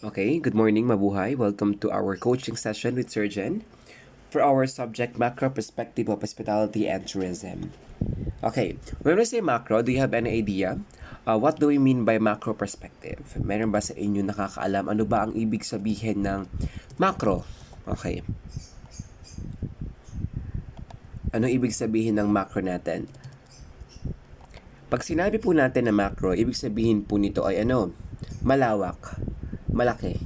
Okay, good morning, mabuhay. Welcome to our coaching session with Surgeon for our subject macro perspective of hospitality and tourism. Okay, when we say macro, do you have any idea? What do we mean by macro perspective? Meron ba sa inyo nakakaalam ano ba ang ibig sabihin ng macro? Okay, ano ibig sabihin ng macro natin? Pag sinabi po natin na macro, ibig sabihin po nito ay malawak, malaki.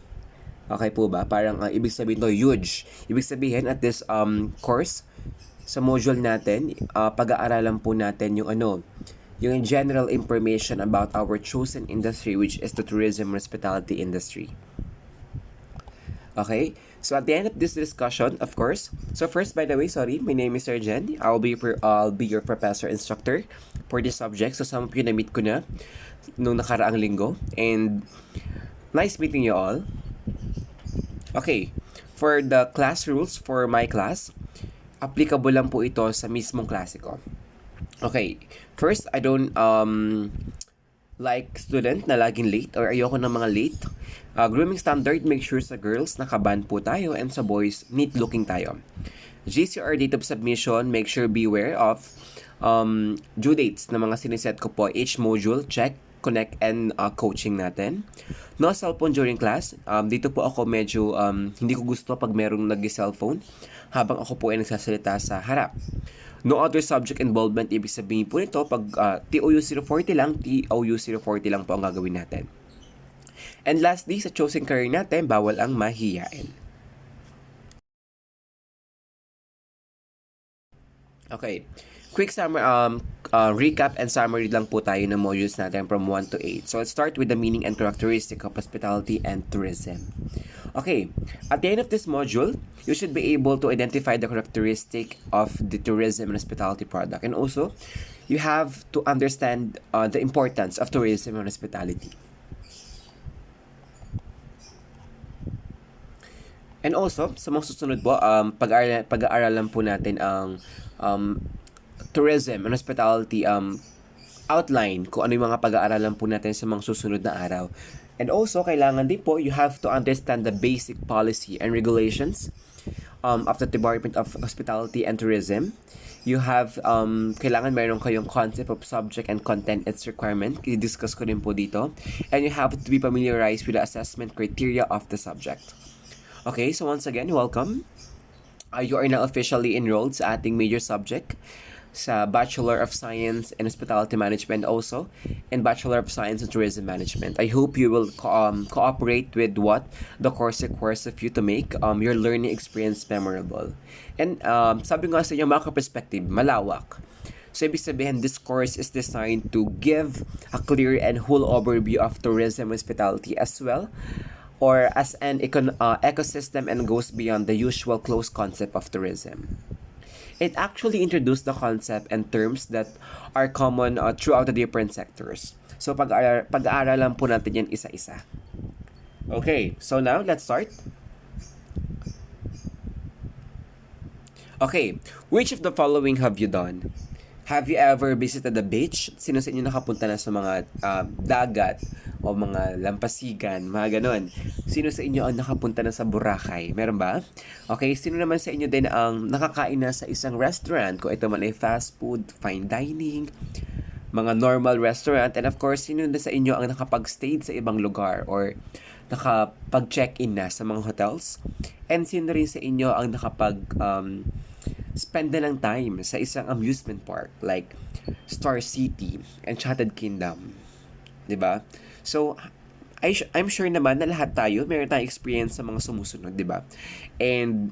Okay po ba? Parang ibig sabihin to huge. Ibig sabihin at this course sa module natin, pag-aaralan po natin yung general information about our chosen industry, which is the tourism and hospitality industry. Okay? So at the end of this discussion, of course, so first, by the way, sorry, my name is Sir Jen. I'll be your professor instructor for this subject. So some of you na-meet ko na nung nakaraang linggo. And nice meeting you all. Okay, for the class rules for my class, applicable lang po ito sa mismong klase ko. Okay, first, I don't like student na laging late or ayoko ng mga late. Grooming standard, make sure sa girls nakaban po tayo and sa boys, neat looking tayo. GCR date of submission, make sure beware of due dates na mga siniset ko po. Each module, check, connect, and coaching natin. No cellphone during class. Dito po ako medyo hindi ko gusto pag merong nag-cellphone habang ako po ay nagsasalita sa harap. No other subject involvement, ibig sabihin po nito pag TOU 040 lang, TOU 040 lang po ang gagawin natin. And lastly, sa chosen career natin, bawal ang mahiyain. Okay. Quick recap and summary lang po tayo ng modules natin from 1 to 8. So let's start with the meaning and characteristic of hospitality and tourism. Okay, at the end of this module, you should be able to identify the characteristic of the tourism and hospitality product. And also, you have to understand the importance of tourism and hospitality. And also, sa mga susunod po, pag-aaralan po natin ang tourism and hospitality outline kung ano yung mga pag-aaralan po natin sa mga susunod na araw. And also, kailangan din po, you have to understand the basic policy and regulations of the Department of Hospitality and Tourism. You have, kailangan meron kayong concept of subject and content its requirement. I-discuss ko din po dito. And you have to be familiarized with the assessment criteria of the subject. Okay, so once again, welcome. You are now officially enrolled sa ating major subject sa Bachelor of Science in Hospitality Management also and Bachelor of Science in Tourism Management. I hope you will cooperate with what the course requires of you to make your learning experience memorable. And sabi nga sa inyo, macro perspective, malawak. So, ibig sabihin, this course is designed to give a clear and whole overview of tourism and hospitality as well or as an ecosystem and goes beyond the usual close concept of tourism. It actually introduced the concept and terms that are common throughout the different sectors. So pag-aaralan po natin yan isa-isa. Okay, so now let's start. Okay, which of the following have you done? Have you ever visited the beach? Sino sa inyo nakapunta na sa mga dagat o mga lampasigan, mga ganon? Sino sa inyo ang nakapunta na sa Boracay? Meron ba? Okay, sino naman sa inyo din ang nakakain na sa isang restaurant? Kung ito man ay fast food, fine dining, mga normal restaurant, and of course, sino na sa inyo ang nakapag-stay sa ibang lugar or nakapag-check-in na sa mga hotels? And sino rin sa inyo ang spend na ng time sa isang amusement park like Star City, Enchanted Kingdom, 'di ba? So I'm sure naman na lahat tayo meron tayong experience sa mga sumusunod, 'di ba? And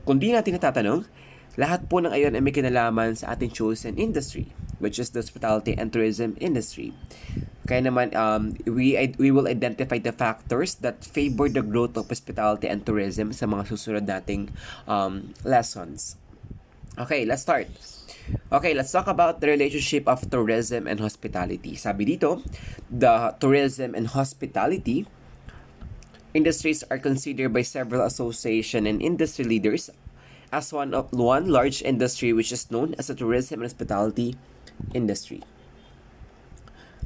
kung di natin natatanong, lahat po ng ayon ay may kinalaman sa ating chosen industry, which is the hospitality and tourism industry. Kaya naman, we will identify the factors that favor the growth of hospitality and tourism sa mga susunod nating lessons. Okay, let's start. Okay, let's talk about the relationship of tourism and hospitality. Sabi dito, the tourism and hospitality industries are considered by several association and industry leaders as one large industry which is known as the tourism and hospitality industry.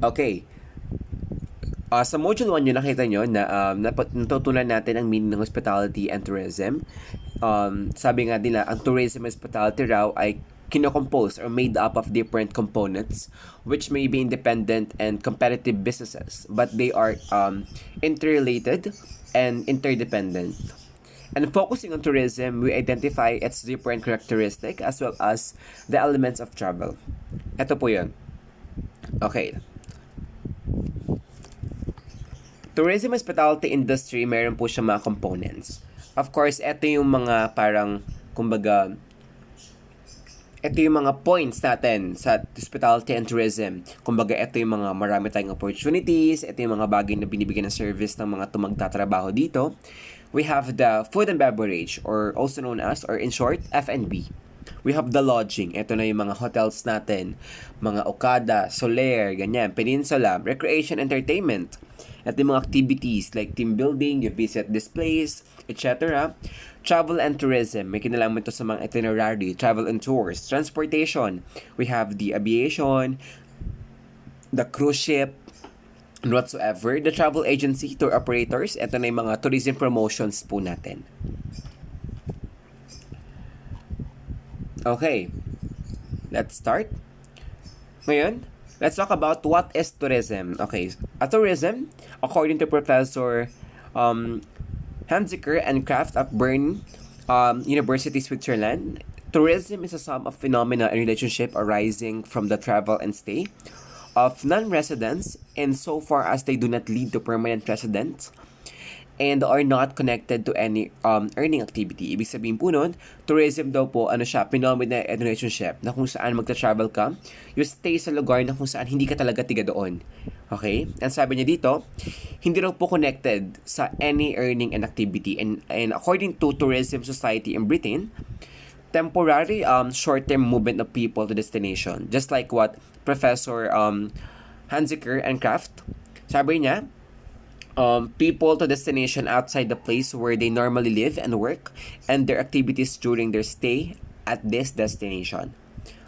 Okay. Sa Module 1 yung nakita nyo na natutunan natin ang meaning ng hospitality and tourism. Sabi nga nila, ang tourism and hospitality raw ay kinocompose or made up of different components which may be independent and competitive businesses, but they are interrelated and interdependent. And focusing on tourism, we identify its different characteristic as well as the elements of travel. Ito po yun. Okay. Tourism hospitality industry, meron po siya mga components. Of course, ito yung mga parang, kumbaga, ito yung mga points natin sa hospitality and tourism. Kumbaga, ito yung mga marami tayong opportunities, ito yung mga bagay na binibigyan ng service ng mga tumagtatrabaho dito. We have the food and beverage, or also known as, or in short, F&B. We have the lodging. Ito na yung mga hotels natin. Mga Okada, Soler, ganyan, Peninsula, recreation, entertainment. At yung mga activities like team building, you visit displays, etc. Travel and tourism. May kinalaman ito sa mga itinerary, travel and tours. Transportation. We have the aviation, the cruise ship, and whatsoever. The travel agency, tour operators. Ito na yung mga tourism promotions po natin. Okay. Let's start. Ngayon, let's talk about what is tourism. Okay. Tourism, according to Professor Hanziker and Kraft of Bern University, Switzerland, tourism is a sum of phenomena and relationship arising from the travel and stay of non-residents insofar as they do not lead to permanent residence and are not connected to any earning activity. Ibig sabihin po nun, tourism daw po, phenomena and relationship na kung saan magta-travel ka, you stay sa lugar na kung saan hindi ka talaga tiga doon. Okay? And sabi niya dito, hindi raw po connected sa any earning and activity. And according to Tourism Society in Britain, temporary short-term movement of people to destination. Just like what Professor Hanziker and Kraft, sabi niya, people to destination outside the place where they normally live and work and their activities during their stay at this destination.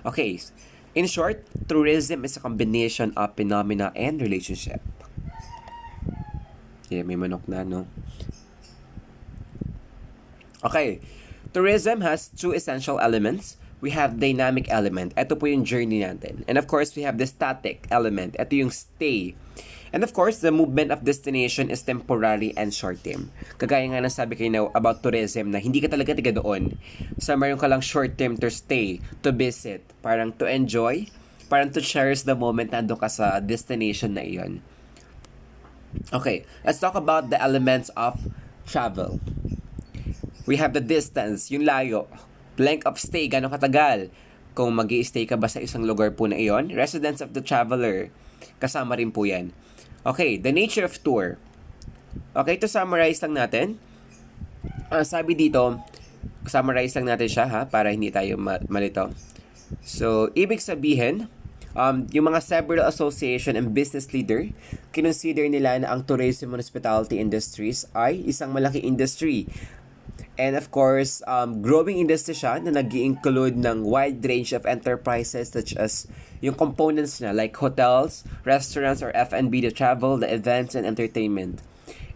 Okay, in short, tourism is a combination of phenomena and relationship. Yeah, may manok na, no? Okay, tourism has two essential elements. We have dynamic element. Ito po yung journey natin. And of course, we have the static element. Ito yung stay. And of course, the movement of destination is temporary and short-term. Kagaya nga ng sabi kayo na about tourism na hindi ka talaga tiga doon. So, mayroon ka lang short-term to stay, to visit, parang to enjoy, parang to cherish the moment na doon ka sa destination na iyon. Okay, let's talk about the elements of travel. We have the distance, yung layo, length of stay, gano'ng katagal. Kung mag-i-stay ka ba sa isang lugar po na iyon, residence of the traveler, kasama rin po yan. Okay, the nature of tour. Okay, to summarize lang natin. Sabi dito, summarize lang natin siya ha, para hindi tayo malito. So, ibig sabihin, yung mga several association and business leader, kinonsider nila na ang tourism and hospitality industries ay isang malaking industry. And of course, growing industry siya na nag-i-include ng wide range of enterprises such as yung components na like hotels, restaurants, or F&B, the travel, the events, and entertainment.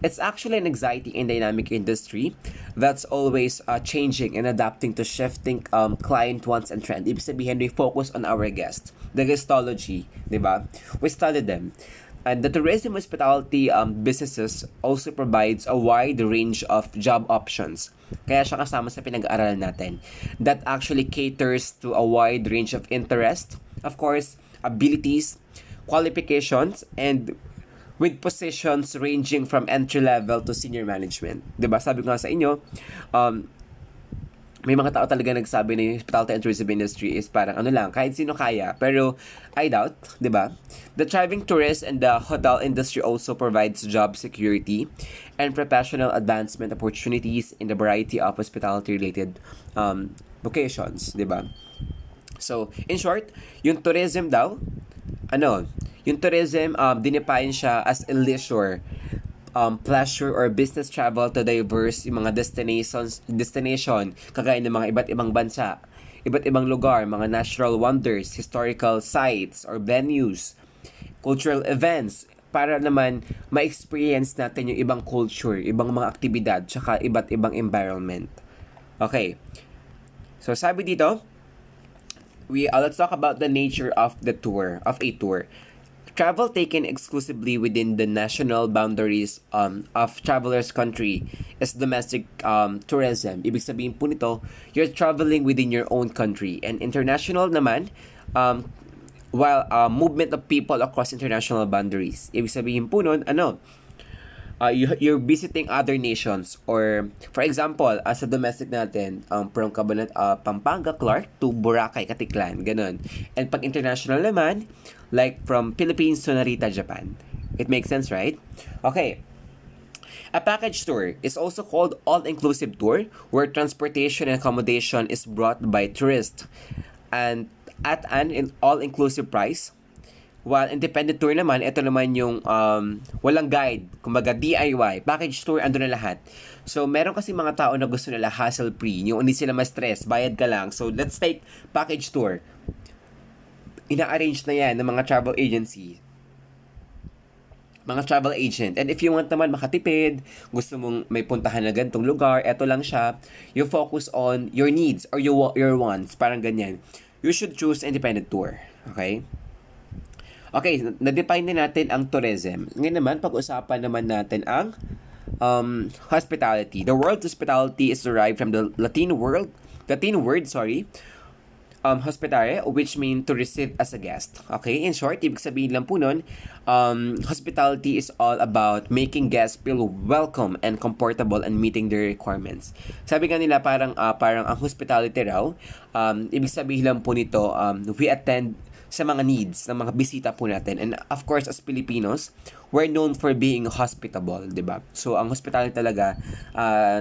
It's actually an exciting and dynamic industry that's always changing and adapting to shifting client wants and trend. Ibig sabihin, we focus on our guests. The guestology, di ba? We study them. And the tourism hospitality businesses also provides a wide range of job options. Kaya siya kasama sa pinag-aaralan natin. That actually caters to a wide range of interest, of course, abilities, qualifications, and with positions ranging from entry-level to senior management. Diba? Sabi ko nga sa inyo, may mga tao talaga nagsabi na yung hospitality and tourism industry is parang ano lang, kahit sino kaya. Pero I doubt, di ba? The thriving tourist and the hotel industry also provides job security and professional advancement opportunities in the variety of hospitality-related vocations, di ba? So, in short, yung tourism daw, yung tourism, dinipayin siya as a leisure pleasure or business travel to diverse yung mga destination kagaya ng mga iba't ibang bansa, iba't ibang lugar, mga natural wonders, historical sites or venues, cultural events, para naman ma-experience natin yung ibang culture, ibang mga aktibidad, tsaka iba't ibang environment. Okay. So sabi dito, let's talk about the nature of a tour. Travel taken exclusively within the national boundaries of traveler's country is domestic tourism. Ibig sabihin po nito, you're traveling within your own country. And international naman, while movement of people across international boundaries. Ibig sabihin po nun, you're visiting other nations, or for example, as a domestic natin, from Pampanga, Clark to Boracay, Katiklan, ganun. And pag international naman, like from Philippines to Narita, Japan. It makes sense, right? Okay. A package tour is also called all-inclusive tour, where transportation and accommodation is brought by tourists and at an all-inclusive price. While independent tour naman, ito naman yung walang guide, kumbaga DIY, package tour, ando na lahat. So, meron kasi mga tao na gusto nila hassle-free, yung hindi sila ma-stress, bayad ka lang. So, let's take package tour. Ina-arrange na yan ng mga travel agency, mga travel agent. And if you want naman makatipid, gusto mong may puntahan na ganitong lugar, eto lang siya, you focus on your needs or your wants, parang ganyan. You should choose independent tour. Okay? Okay, na-define na natin ang tourism. Ngayon naman, pag-usapan naman natin ang hospitality. The word hospitality is derived from the Latin word, hospitare, which mean to receive as a guest. Okay, in short, ibig sabihin lang po nun, hospitality is all about making guests feel welcome and comfortable and meeting their requirements. Sabi nga nila, parang ang hospitality raw, ibig sabihin lang po nito, we attend sa mga needs ng mga bisita po natin. And of course, as Filipinos, we're known for being hospitable, di ba? So, ang hospitality talaga,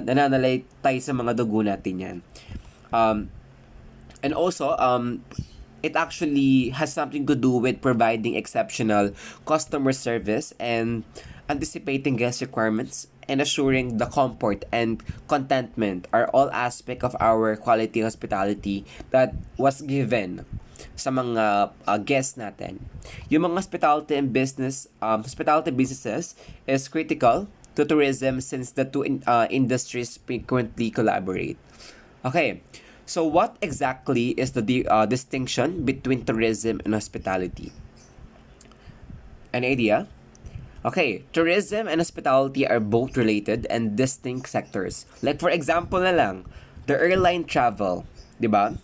nananalay tayo sa mga dugo natin yan. And also, it actually has something to do with providing exceptional customer service and anticipating guest requirements and assuring the comfort and contentment are all aspects of our quality hospitality that was given sa mga guests natin. Yung mga hospitality businesses is critical to tourism since the two industries frequently collaborate. Okay, so what exactly is the distinction between tourism and hospitality? An idea? Okay, tourism and hospitality are both related and distinct sectors. Like for example na lang, the airline travel, di ba?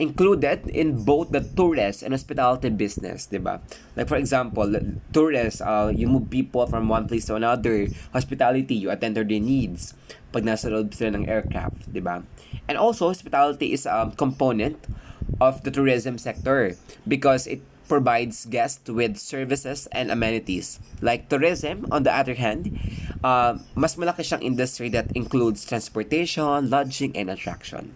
Included in both the tourist and hospitality business, diba? Like for example, tourists, you move people from one place to another. Hospitality, you attend to their needs pag nasa loob sila ng aircraft, diba? And also, hospitality is a component of the tourism sector because it provides guests with services and amenities. Like tourism, on the other hand, mas malaki siyang industry that includes transportation, lodging, and attraction.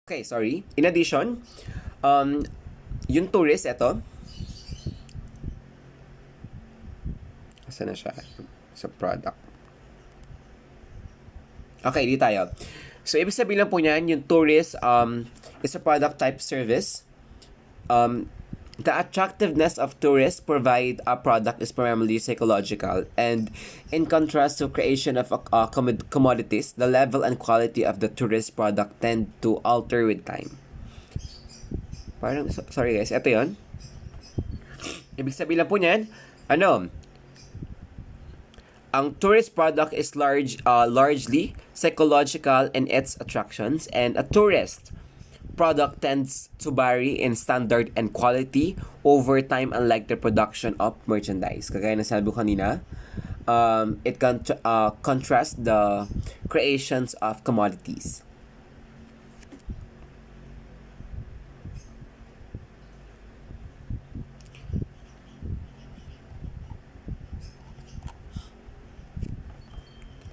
Okay, sorry. In addition, yung tourist, ito. Saan na siya? Sa product. Okay, di tayo. So, ibig sabihin lang po niyan, yung tourist is a product type service. The attractiveness of tourists provide a product is primarily psychological, and in contrast to creation of commodities, the level and quality of the tourist product tend to alter with time. Sorry guys, ito yun. Ibig sabihin lang po niyan, ang tourist product is largely psychological in its attractions, and a tourist product tends to vary in standard and quality over time, unlike the production of merchandise. Kagaya na sabi ko kanina, it can contrast the creations of commodities.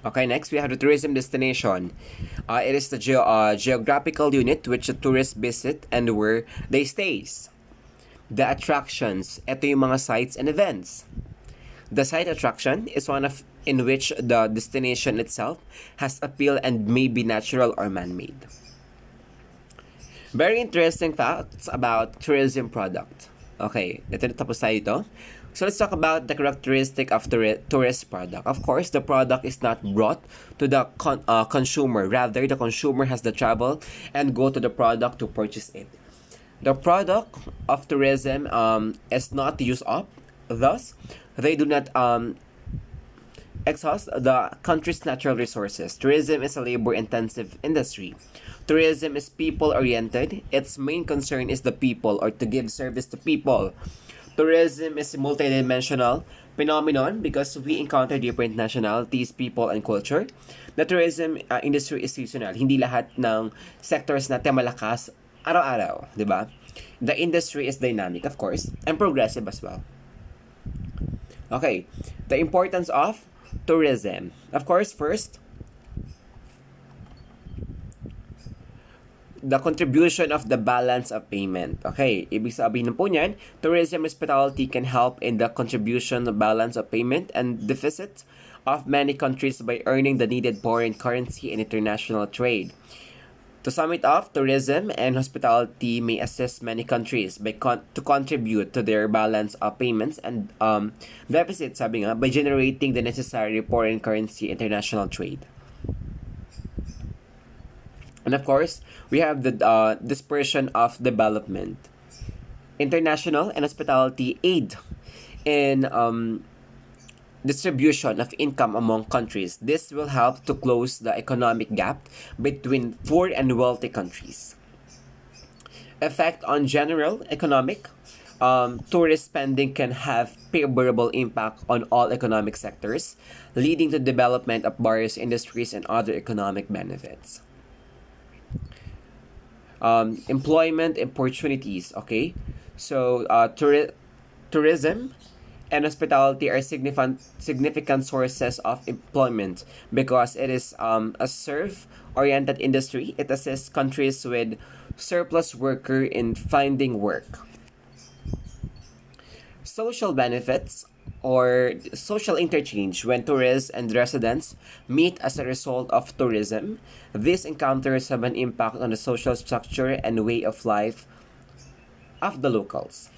Okay, next we have the tourism destination. It is the geographical unit which the tourists visit and where they stays. The attractions, ito yung mga sites and events. The site attraction is one of in which the destination itself has appeal and may be natural or man-made. Very interesting facts about tourism product. Okay, ito na tapos tayo ito. So let's talk about the characteristic of the tourist product. Of course, the product is not brought to the consumer. Rather, the consumer has to travel and go to the product to purchase it. The product of tourism is not used up. Thus, they do not exhaust the country's natural resources. Tourism is a labor-intensive industry. Tourism is people-oriented. Its main concern is the people, or to give service to people. Tourism is a multidimensional phenomenon because we encounter different nationalities, people, and culture. The tourism industry is seasonal. Hindi lahat ng sectors natin malakas araw-araw, di ba? The industry is dynamic, of course, and progressive as well. Okay, the importance of tourism. Of course, first, the contribution of the balance of payment. Okay, ibig sabihin po niyan, tourism hospitality can help in the contribution of balance of payment and deficit of many countries by earning the needed foreign currency in international trade. To sum it up, tourism and hospitality may assist many countries to contribute to their balance of payments and deficit, sabi nga, by generating the necessary foreign currency international trade. And of course, we have the dispersion of development. International and hospitality aid in distribution of income among countries. This will help to close the economic gap between poor and wealthy countries. Effect on general economic. Tourist spending can have favorable impact on all economic sectors, leading to development of various industries and other economic benefits. Employment opportunities, okay? So, tourism and hospitality are significant sources of employment because it is a serve-oriented industry. It assists countries with surplus worker in finding work. Social benefits or social interchange. When tourists and residents meet as a result of tourism, these encounters have an impact on the social structure and way of life of the locals.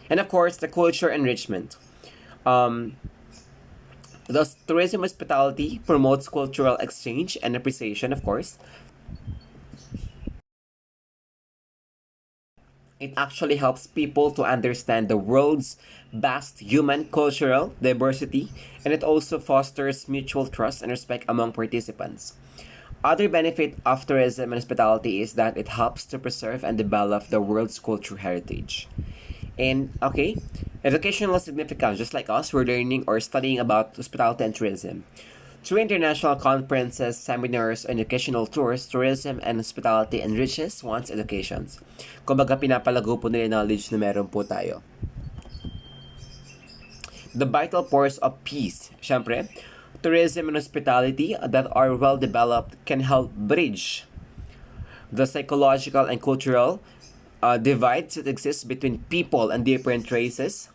And of course, the culture enrichment. Thus, tourism hospitality promotes cultural exchange and appreciation, of course. It actually helps people to understand the world's vast human cultural diversity, and it also fosters mutual trust and respect among participants. Other benefit of tourism and hospitality is that it helps to preserve and develop the world's cultural heritage. And okay, educational significance, just like us, we're learning or studying about hospitality and tourism. Through international conferences, seminars, and educational tours, tourism and hospitality enriches one's educations. Kumbaga, pinapalago po nila knowledge na meron po tayo. The vital force of peace. Siyempre, tourism and hospitality that are well developed can help bridge the psychological and cultural divides that exist between people and different races.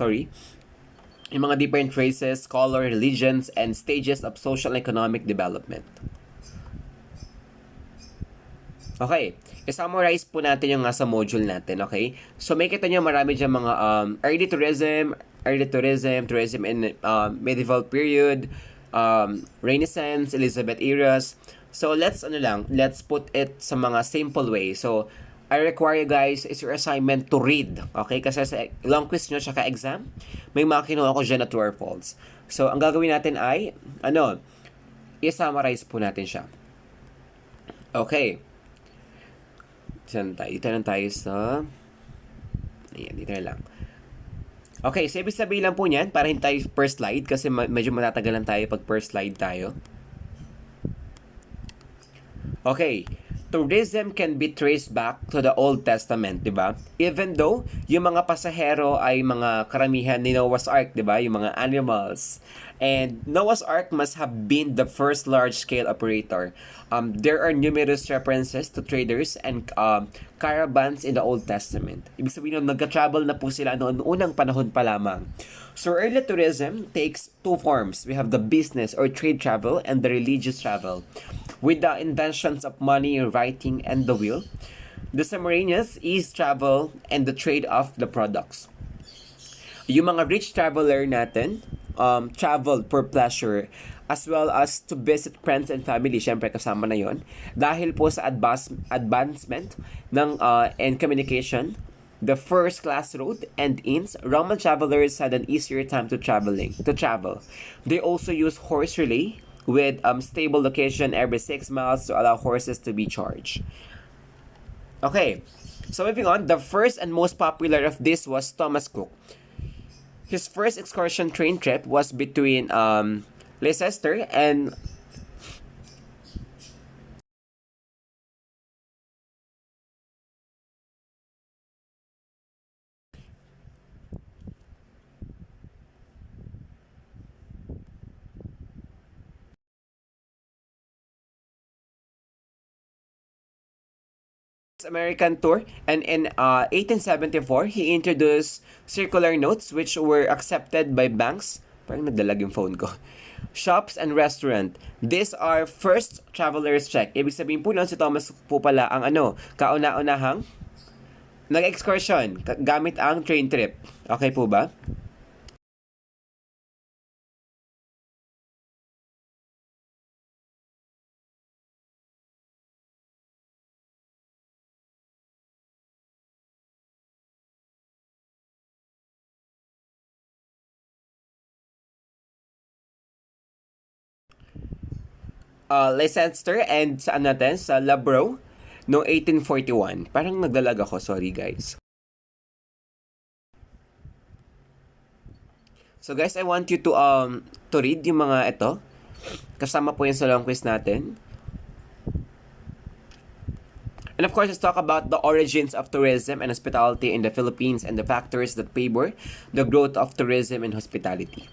Yung mga different races, color, religions, and stages of social and economic development. Okay, i-summarize po natin yung nasa module natin, okay? So, may kita nyo marami dyan mga early tourism in medieval period, Renaissance, Elizabeth eras. So, let's put it sa mga simple way. So, I require you guys is your assignment to read. Okay? Kasi sa long quiz nyo tsaka exam, may mga kinuha ko dyan na true or false. So, ang gagawin natin ay, i-summarize po natin siya. Okay. Dito na tayo sa... Ayan, dito na lang. Okay, so ibig sabihin lang po niyan, para hindi tayo per slide, kasi medyo matatagalan tayo pag per slide tayo. Okay. Tourism can be traced back to the Old Testament, di ba? Even though yung mga pasahero ay mga karamihan ni Noah's Ark, di ba? Yung mga animals And Noah's Ark must have been the first large-scale operator. There are numerous references to traders and caravans in the Old Testament. Ibig sabihin nun, nagka-travel na po sila noon unang panahon pa lamang. So early tourism takes two forms. We have the business or trade travel and the religious travel. With the inventions of money, writing, and the wheel, the simultaneous ease travel and the trade of the products. Yung mga rich traveler natin, traveled for pleasure as well as to visit friends and family, syempre kasama na yon. Dahil po sa advancement ng and communication, the first class road and inns, Roman travelers had an easier time to travel. They also used horse relay with stable location every 6 miles to allow horses to be charged. Okay, so moving on, the first and most popular of this was Thomas Cook. His first excursion train trip was between Leicester and American tour, and in 1874 he introduced circular notes which were accepted by banks. Parang nagdalag yung phone ko. Shops and restaurant. These are first traveler's check. Ibig sabihin po nun si Thomas po pala ang kauna-unahang nag-excursion gamit ang train trip. Okay po ba? Leicester and saan natin? Sa Labro no 1841. Parang nagdalag ako, sorry guys. So guys, I want you to read yung mga ito. Kasama po yan sa long quiz natin. And of course, let's talk about the origins of tourism and hospitality in the Philippines and the factors that favor the growth of tourism and hospitality.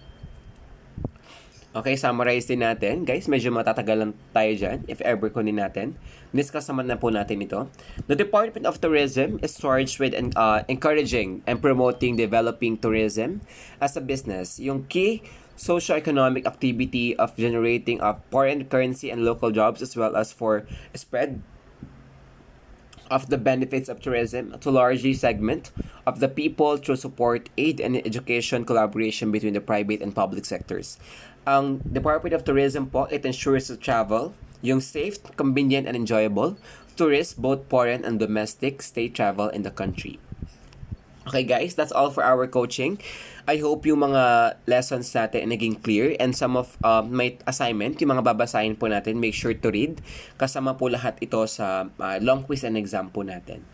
Okay, summarize din natin. Guys, medyo matatagalan tayo dyan if ever kunin natin. Discuss naman na po natin ito. The Department of Tourism is charged with encouraging and promoting developing tourism as a business. Yung key socio-economic activity of generating of foreign currency and local jobs as well as for spread of the benefits of tourism to largely segment of the people through support, aid, and education collaboration between the private and public sectors. Ang Department of Tourism po, it ensures the travel, yung safe, convenient, and enjoyable tourists, both foreign and domestic, stay travel in the country. Okay guys, that's all for our coaching. I hope yung mga lessons natin ay naging clear and some of my assignment, yung mga babasahin po natin, make sure to read. Kasama po lahat ito sa long quiz and exam po natin.